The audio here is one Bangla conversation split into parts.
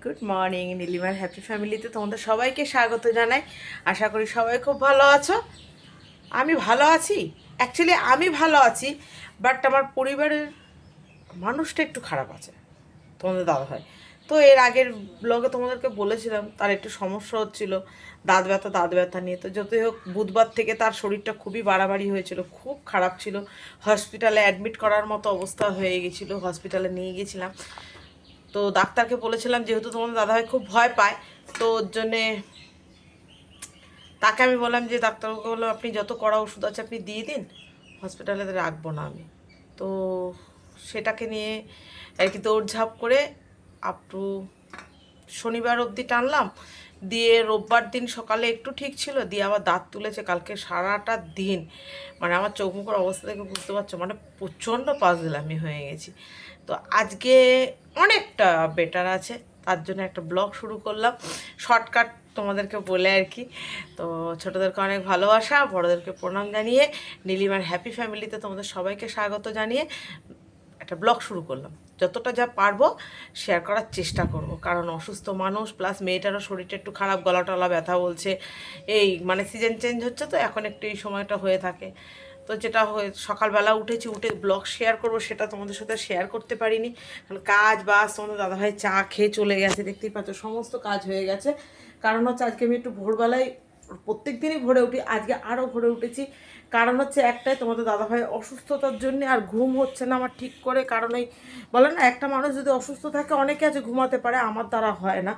গুড মর্নিং নীলিমার হ্যাপি ফ্যামিলিতে তোমাদের সবাইকে স্বাগত জানাই। আশা করি সবাই খুব ভালো আছো। আমি ভালো আছি, অ্যাকচুয়ালি আমি ভালো আছি, বাট আমার পরিবারের মানুষটা একটু খারাপ আছে, তোমাদের দাদা হয়। তো এর আগের ব্লগে তোমাদেরকে বলেছিলাম তার একটু সমস্যা হচ্ছিল, দাঁত ব্যথা নিয়ে। তো যতই হোক বুধবার থেকে তার শরীরটা খুবই বাড়াবাড়ি হয়েছিল, খুব খারাপ ছিল, হসপিটালে অ্যাডমিট করার মতো অবস্থা হয়ে গেছিলো, হসপিটালে নিয়ে গেছিলাম। তো ডাক্তারকে বলেছিলাম যেহেতু তোমাদের দাদাভাই খুব ভয় পায়, তো ওর জন্যে তাকে আমি বললাম যে ডাক্তারবাবুকে বললাম আপনি যত কড়া ওষুধ আছে আপনি দিয়ে দিন, হসপিটালে রাখবো না আমি। তো সেটাকে নিয়ে আর কি দৌড়ঝাঁপ করে আপ টু শনিবার অবধি টানলাম, দিয়ে রোববার দিন সকালে একটু ঠিক ছিল, দিয়ে আবার দাঁত তুলেছে। কালকে সারাটা দিন মানে আমার চোখ মুখের অবস্থা থেকে বুঝতে পারছো মানে প্রচণ্ড পাজলামি হয়ে গেছি। তো আজকে অনেকটা বেটার আছে, তার জন্য একটা ব্লগ শুরু করলাম শর্টকাট তোমাদেরকে বলে আর কি। তো ছোটোদেরকে অনেক ভালোবাসা, বড়োদেরকে প্রণাম জানিয়ে নীলিমার হ্যাপি ফ্যামিলিতে তোমাদের সবাইকে স্বাগত জানিয়ে একটা ব্লগ শুরু করলাম। যতটা যা পারবো শেয়ার করার চেষ্টা করব, কারণ অসুস্থ মানুষ প্লাস মেয়েটারও শরীরটা একটু খারাপ, গলা টলা ব্যথা বলছে। এই মানে সিজন চেঞ্জ হচ্ছে তো এখন একটু এই সময়টা হয়ে থাকে। তো যেটা হয়ে সকালবেলা উঠেছি, উঠে ব্লগ শেয়ার করব সেটা তোমাদের সাথে শেয়ার করতে পারিনি, কারণ কাজ বাস, তোমাদের দাদাভাই চা খেয়ে চলে গেছে, দেখতেই পাচ্ছ সমস্ত কাজ হয়ে গেছে। কারণ হচ্ছে আজকে আমি একটু ভোরবেলায়, প্রত্যেক দিনই ভোরে উঠি, আজকে আরও ভোরে উঠেছি। কারণ হচ্ছে একটাই, তোমাদের দাদাভাই অসুস্থতার জন্য আর ঘুম হচ্ছে না আমার ঠিক করে। কারণ এই বলে না, একটা মানুষ যদি অসুস্থ থাকে অনেকে আছে ঘুমাতে পারে, আমার দ্বারা হয় না।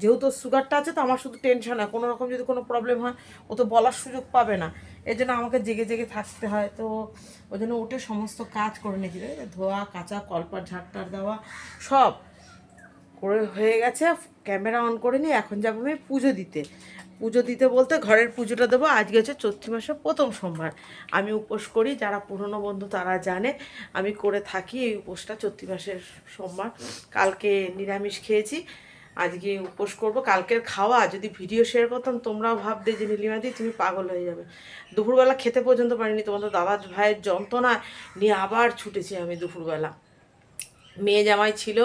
যেহেতু সুগারটা আছে তো আমার শুধু টেনশন হয়, কোনো রকম যদি কোনো প্রবলেম হয় ও তো বলার সুযোগ পাবে না, এই জন্য আমাকে জেগে জেগে থাকতে হয়। তো ওই জন্য উঠে সমস্ত কাজ করে নিয়েছি, ধোয়া কাচা, কলপাট ঝাড়টার দেওয়া সব করে হয়ে গেছে। ক্যামেরা অন করে নিয়ে এখন যাবো আমি পুজো দিতে। পুজো দিতে বলতে ঘরের পুজোটা দেবো। আজকে হচ্ছে চৈত্র মাসের প্রথম সোমবার, আমি উপোস করি, যারা পুরনো বন্ধু তারা জানে আমি করে থাকি এই উপোসটা চৈত্র মাসের সোমবার। কালকে নিরামিষ খেয়েছি, আজকে উপোস করব। কালকের খাওয়া যদি ভিডিও শেয়ার করতাম তোমরাও ভাবতে যে নীলিমাদি তুমি পাগল হয়ে যাবে। দুপুরবেলা খেতে পর্যন্ত পারিনি, তোমাদের দাদা ভাইয়ের যন্ত্রণা নিয়ে আবার ছুটেছি আমি দুপুরবেলা। মেয়ে জামাই ছিল,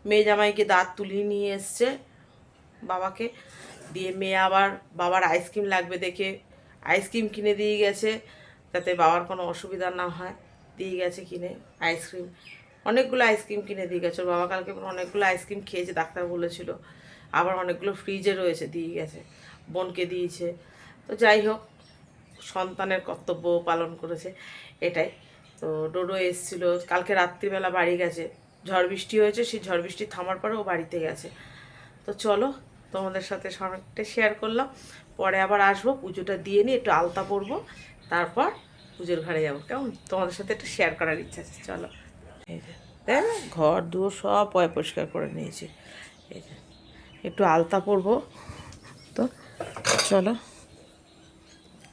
মেয়ে জামাইকে দাঁত তুলিয়ে নিয়ে এসছে বাবাকে, দিয়ে মেয়ে আবার বাবার আইসক্রিম লাগবে দেখে আইসক্রিম কিনে দিয়ে গেছে, যাতে বাবার কোনো অসুবিধা না হয়, দিয়ে গেছে কিনে আইসক্রিম। অনেকগুলো আইসক্রিম কিনে দিয়ে গেছে ওর বাবা, কালকে অনেকগুলো আইসক্রিম খেয়েছে, ডাক্তার বলেছিল। আবার অনেকগুলো ফ্রিজে রয়েছে, দিয়ে গেছে, বোনকে দিয়েছে। তো যাই হোক, সন্তানের কর্তব্য পালন করেছে, এটাই। তো ডোডো এসেছিল কালকে রাত্রিবেলা, বাড়ি গেছে, ঝড় বৃষ্টি হয়েছে, সেই ঝড় বৃষ্টি থামার পরে ও বাড়িতে গেছে। তো চলো তোমাদের সাথে সবটা শেয়ার করলাম, পরে আবার আসবো, পুজোটা দিয়ে নিই, একটু আলতা পরবো, তারপর পুজোর ঘরে যাবো। কেমন, তোমাদের সাথে একটু শেয়ার করার ইচ্ছা আছে। চলো, এই যে দেখ ঘর দুয়ার সব পরিষ্কার করে নিয়েছি, এই যে একটু আলতা পরবো। তো চলো,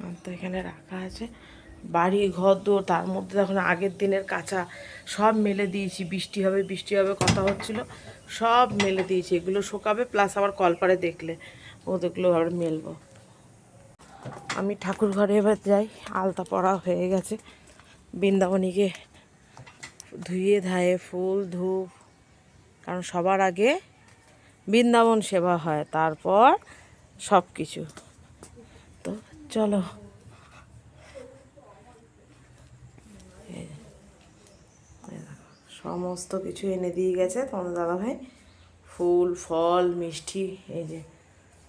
আলতা এখানে রাখা আছে, বাড়ি ঘর দৌড়, তার মধ্যে এখন আগের দিনের কাঁচা সব মেলে দিয়েছি। বৃষ্টি হবে বৃষ্টি হবে কথা হচ্ছিল, সব মেলে দিয়েছি, এগুলো শুকাবে, প্লাস আবার কলপারে দেখলে ওদেরগুলো আবার মেলবো। আমি ঠাকুর ঘরে এবার যাই, আলতা পরা হয়ে গেছে, বৃন্দাবনীকে ধুয়ে ধায়ে ফুল ধূপ, কারণ সবার আগে বৃন্দাবন সেবা হয়, তারপর সব কিছু। তো চলো, সমস্ত কিছু এনে দিয়ে গেছে তোমাদের দাদাভাই, ফুল ফল মিষ্টি, এই যে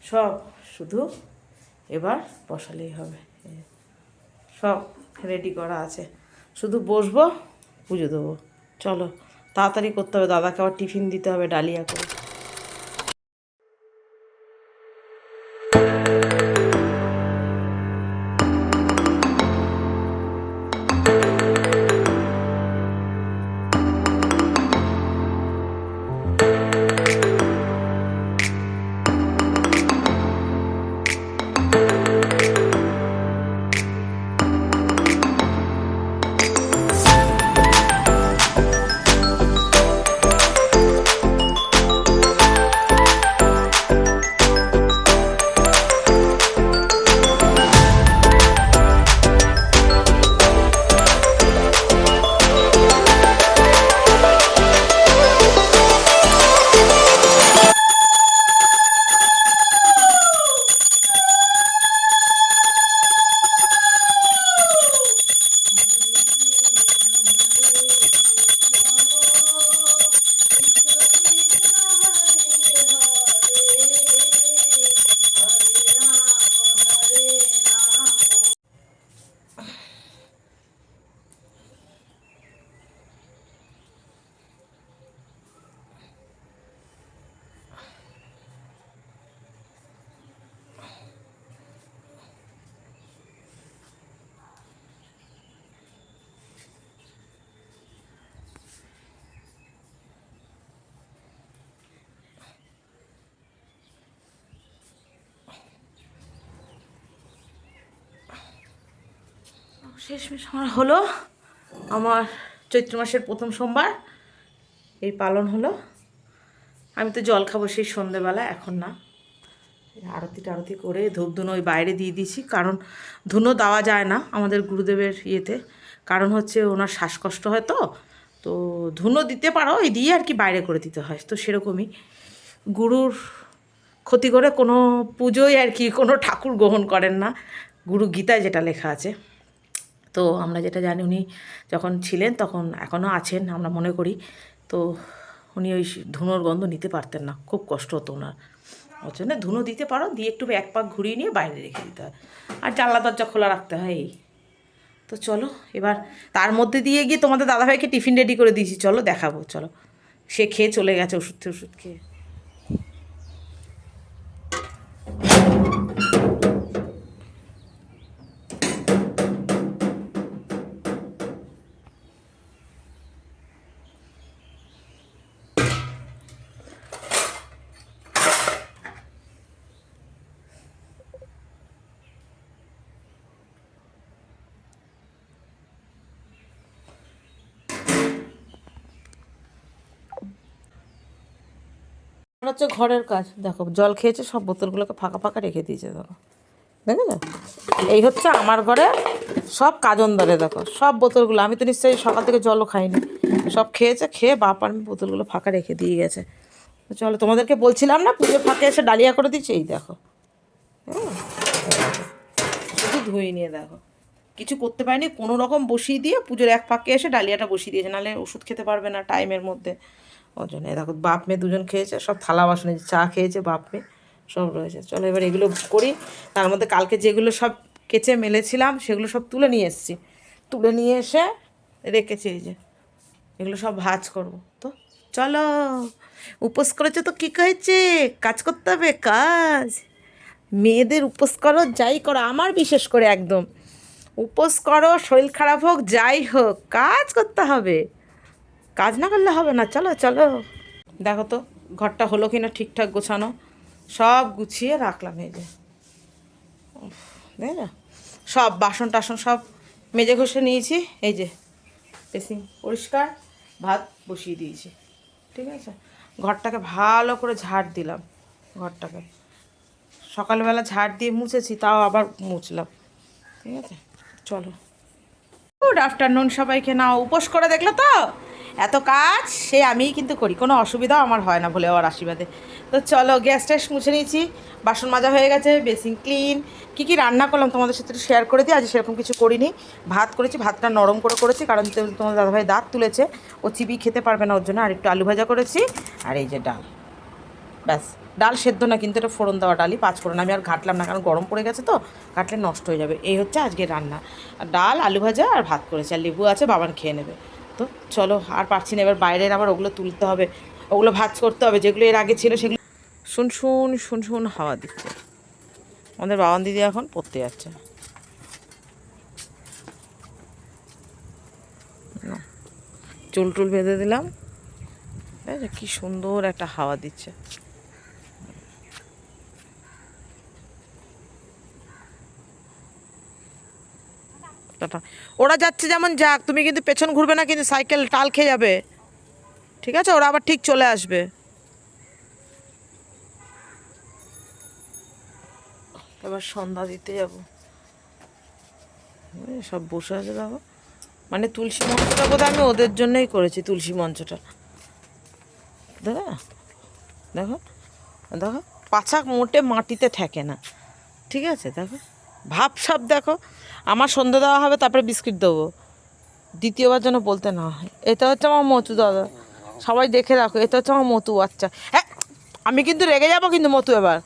সব, শুধু এবার বসালেই হবে। সব রেডি করা আছে, শুধু বসবো, পুজো দেবো। চলো তাড়াতাড়ি করতে হবে, দাদাকে আবার টিফিন দিতে হবে ডালিয়া করে। শেষমেশ আমার হলো, আমার চৈত্র মাসের প্রথম সোমবার এই পালন হলো। আমি তো জল খাবো সেই সন্ধেবেলা, এখন না। আরতি টারতি করে ধূপ ধুনো ওই বাইরে দিয়ে দিয়েছি, কারণ ধুনো দেওয়া যায় না আমাদের গুরুদেবের ইয়েতে, কারণ হচ্ছে ওনার শ্বাসকষ্ট হয়, তো তো ধুনো দিতে পারো, এই দিয়ে আর কি বাইরে করে দিতে হয়। তো সেরকমই গুরুর ক্ষতি করে কোনো পুজোই আর কি কোনো ঠাকুর গ্রহণ করেন না, গুরু গীতায় যেটা লেখা আছে। তো আমরা যেটা জানি, উনি যখন ছিলেন তখন, এখনও আছেন আমরা মনে করি, তো উনি ওই ধুনোর গন্ধ নিতে পারতেন না, খুব কষ্ট হতো ওনার। ওর জন্য ধুনো দিতে পারো, দিয়ে একটু এক পাক ঘুরিয়ে নিয়ে বাইরে রেখে দিতে হয়, আর জানলা দরজা খোলা রাখতে হয় এই। তো চলো এবার তার মধ্যে দিয়ে গিয়ে তোমাদের দাদাভাইকে টিফিন রেডি করে দিয়েছি, চলো দেখাবো, চলো। সে খেয়ে চলে গেছে ওষুধ খেয়ে। হচ্ছে ঘরের কাজ, দেখো জল খেয়েছে, সব বোতলগুলোকে ফাঁকা ফাঁকা রেখে দিয়েছে, দেখো দেখেছো। এই হচ্ছে আমার ঘরে সব কাজন ধরে, দেখো সব বোতলগুলো, আমি তো নিশ্চয়ই সকাল থেকে জলও খাইনি, সব খেয়েছে, খেয়ে বাপ আর বোতলগুলো ফাঁকা রেখে দিয়ে গেছে। তো চলো, তোমাদেরকে বলছিলাম না পুজো ফাঁকে এসে ডালিয়া করে দিচ্ছে, এই দেখো শুধু ধুয়ে নিয়ে দেখো, কিছু করতে পারিনি, কোনো রকম বসিয়ে দিয়ে পুজোর এক ফাঁকে এসে ডালিয়াটা বসিয়ে দিয়েছে, নাহলে ওষুধ খেতে পারবে না টাইমের মধ্যে। ওর জন্য দেখো বাপ মেয়ে দুজন খেয়েছে, সব থালা বাসনে চা খেয়েছে বাপ মেয়ে, সব রয়েছে। চলো এবার এগুলো করি, তার মধ্যে কালকে যেগুলো সব কেচে মেলেছিলাম সেগুলো সব তুলে নিয়ে এসেছি, তুলে নিয়ে এসে রেখেছি, এই যে এগুলো সব ভাজ করব। তো চলো, উপোস করেছো তো কী হয়েছে, কাজ করতে হবে, কাজ। মেয়েদের উপোস করো যাই করো, আমার বিশেষ করে একদম উপোস করো, শরীর খারাপ হোক যাই হোক, কাজ করতে হবে, কাজ না করলে হবে না। চলো চলো, দেখো তো ঘরটা হলো কিনা ঠিকঠাক গোছানো, সব গুছিয়ে রাখলাম, এই যে দেখো সব বাসন টাসন সব মেজে ঘষে নিয়েছি, এই যে বেসিন পরিষ্কার, ভাত বসিয়ে দিয়েছি, ঠিক আছে। ঘরটাকে ভালো করে ঝাড় দিলাম, ঘরটাকে সকালবেলা ঝাড় দিয়ে মুছেছি, তাও আবার মুছলাম, ঠিক আছে। চলো, গুড আফটারনুন সবাইকে। নাও উপোস করে দেখলো তো, এত কাজ সে আমিই কিন্তু করি, কোনো অসুবিধাও আমার হয় না বলে ওর আশীর্বাদে। তো চলো, গ্যাস ট্যাস মুছে নিয়েছি, বাসন মাজা হয়ে গেছে, বেসিন ক্লিন। কী কী রান্না করলাম তোমাদের সাথে একটু শেয়ার করে দিই। আজ সেরকম কিছু করিনি, ভাত করেছি, ভাতটা নরম করে করেছি, কারণ তোমাদের দাদাভাই দাঁত তুলেছে, ও চিবি খেতে পারবে না, ওর জন্য। আর একটু আলু ভাজা করেছি, আর এই যে ডাল, ব্যাস। ডাল সেদ্ধ না কিন্তু, এটা ফোড়ন দেওয়া ডালই, পাঁচ ফোড়ন। আমি আর ঘাটলাম না, কারণ গরম পড়ে গেছে তো, ঘাটলে নষ্ট হয়ে যাবে। এই হচ্ছে আজকে রান্না, ডাল আলু ভাজা আর ভাত করেছি, আর লেবু আছে, বাবান খেয়ে নেবে। তো চলো, আর পারছি না, এবার বাইরের আবার ওগুলো তুলতে হবে, ওগুলো ভাজ করতে হবে, যেগুলো এর আগে ছিল সেগুলো। শুন শুন শুন শুন হাওয়া দিচ্ছে, আমাদের বাবান দিদি এখন পড়তে যাচ্ছে, চুল টুল বেঁধে দিলাম, কি সুন্দর একটা হাওয়া দিচ্ছে। টাটা। ওরা যাচ্ছে যেমন যাক, তুমি কিন্তু পেছন ঘুরবে না, কিন্তু সাইকেল টাল খেয়ে যাবে, ঠিক আছে। ওরা আবার ঠিক চলে আসবে। এবার সন্ধ্যা দিতে যাব, সব বসে আছে দেখো, মানে তুলসী মঞ্চটা বোধহয় আমি ওদের জন্যই করেছি, তুলসী মঞ্চটা দেখো, দেখো দেখো পাছা মোটে মাটিতে ঠেকে না, ঠিক আছে। দেখো ভাব সাপ, দেখো আমার সন্ধ্যে দেওয়া হবে, তারপরে বিস্কিট দেবো, দ্বিতীয়বার যেন বলতে না হয়। এটা হচ্ছে আমার মতু দাদা, সবাই দেখে রাখো, এটা হচ্ছে আমার মতু বাচ্চা। হ্যাঁ, আমি কিন্তু রেগে যাবো কিন্তু মতু এবার।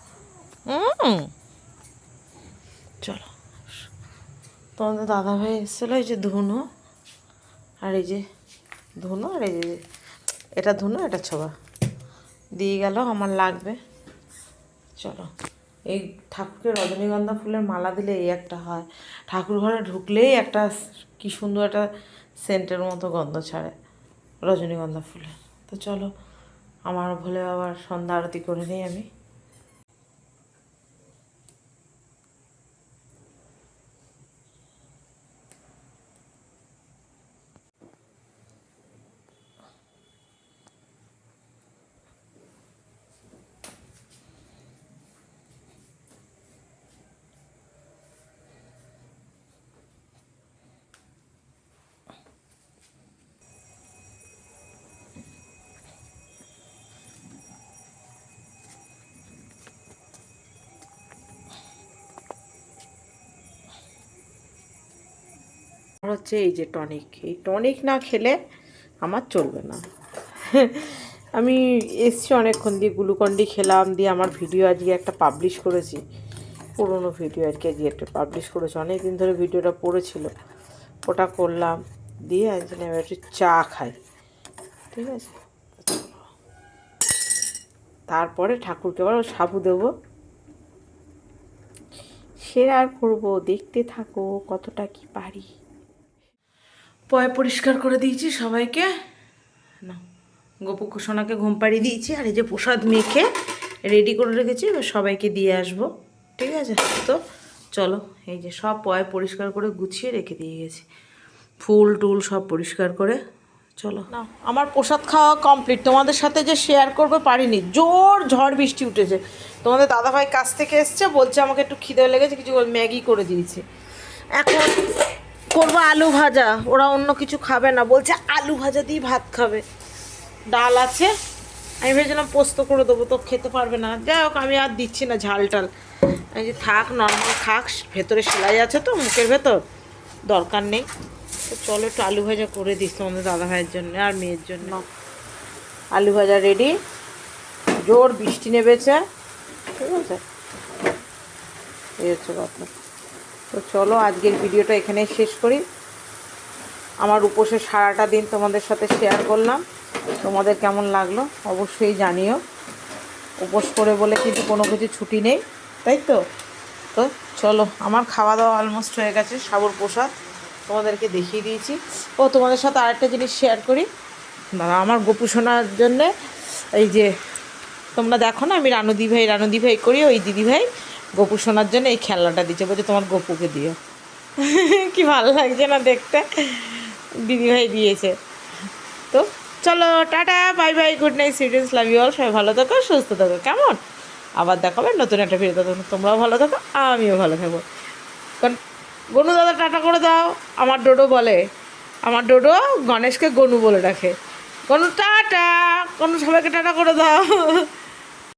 চলো, তোমাদের দাদাভাই এসেছিলো, এই যে ধুনো, আর এই যে ধুনো, আর এই যে এটা ধুনো, এটা ছোবা দিয়ে গেল, আমার লাগবে। চলো, এই ঠাকুরকে রজনীগন্ধা ফুলের মালা দিলে এই একটা হয়, ঠাকুর ঘরে ঢুকলেই একটা কি সুন্দর একটা সেন্টের মতো গন্ধ ছাড়ে রজনীগন্ধা ফুলের। তো চলো, আমার ভোলে আবার সন্ধ্যা আরতি করে নিই আমি। আর হচ্ছে এই যে টনিক, এই টনিক না খেলে আমার চলবে না। আমি এসছি অনেকক্ষণ দিয়ে গ্লুকন্ডি খেলাম, দিয়ে আমার ভিডিও আজকে একটা পাবলিশ করেছি, পুরোনো ভিডিও আর কি আজকে একটা পাবলিশ করেছি, অনেক দিন ধরে ভিডিওটা পড়েছিল, ওটা করলাম, দিয়ে আজকে আমি একটু চা খাই, ঠিক আছে। তারপরে ঠাকুরকে আবার সাবু দেবো, সে আর করবো, দেখতে থাকো কতটা কি পারি। পয় পরিষ্কার করে দিয়েছি সবাইকে, না গোপু সোনাকে ঘুম পাড়িয়ে দিয়েছি, আর এই যে প্রসাদ মেখে রেডি করে রেখেছি, এবার সবাইকে দিয়ে আসবো, ঠিক আছে। তো চলো, এই যে সব পয় পরিষ্কার করে গুছিয়ে রেখে দিয়ে গেছি, ফুল টুল সব পরিষ্কার করে। চলো না, আমার প্রসাদ খাওয়া কমপ্লিট, তোমাদের সাথে যে শেয়ার করবে পারিনি, জোর ঝড় বৃষ্টি উঠেছে। তোমাদের দাদাভাই কাছ থেকে এসছে, বলছে আমাকে একটু খিদে লেগেছে, কিছু ম্যাগি করে দিয়েছে। এখন করবো আলু ভাজা, ওরা অন্য কিছু খাবে না, বলছে আলু ভাজা দিয়ে ভাত খাবে, ডাল আছে, আমি ভেবেছিলাম পোস্ত করে দেবো, তো খেতে পারবে না, যাই হোক আমি আর দিচ্ছি না ঝাল টাল, এই যে থাক নর্মাল খাক, ভেতরে সেলাই আছে তো মুখের ভেতর, দরকার নেই। তো চলো একটু আলু ভাজা করে দিস তোমাদের দাদা ভাইয়ের জন্য আর মেয়ের জন্য। আলু ভাজা রেডি, জোর বৃষ্টি নেমেছে, ঠিক আছে, এই হচ্ছে কথা। তো চলো আজকের ভিডিওটা এখানেই শেষ করি। আমার উপোসের সারাটা দিন তোমাদের সাথে শেয়ার করলাম, তোমাদের কেমন লাগলো অবশ্যই জানিও। উপোস করে বলে কিন্তু কোনো কিছু ছুটি নেই, তাই তো। তো চলো, আমার খাওয়া দাওয়া অলমোস্ট হয়ে গেছে, সাবুর প্রসাদ তোমাদেরকে দেখিয়ে দিয়েছি। ও তোমাদের সাথে আরেকটা জিনিস শেয়ার করি, দাদা আমার গোপু শোনার জন্যে, এই যে তোমরা দেখো না আমি রানু দিভাই করি, ওই দিদিভাই গোপু শোনার জন্য এই খেলনাটা দিচ্ছে, বলছে তোমার গোপুকে দিও। কি ভালো লাগছে না দেখতে, দিদিভাই দিয়েছে। তো চলো tata, bye bye, good night, সুইডেন্স, লাভ ইউ অল, সবাই ভালো থাকো সুস্থ থাকো, কেমন, আবার দেখাবে নতুন একটা ভিডিও, তখন তোমরাও ভালো থাকো আমিও ভালো থাকবো। কারণ গনু দাদা টাটা করে দাও, আমার ডোডো বলে, আমার ডোডো গণেশকে গনু বলে রাখে, গনু টাটা, গনু সবাইকে টাটা করে দাও।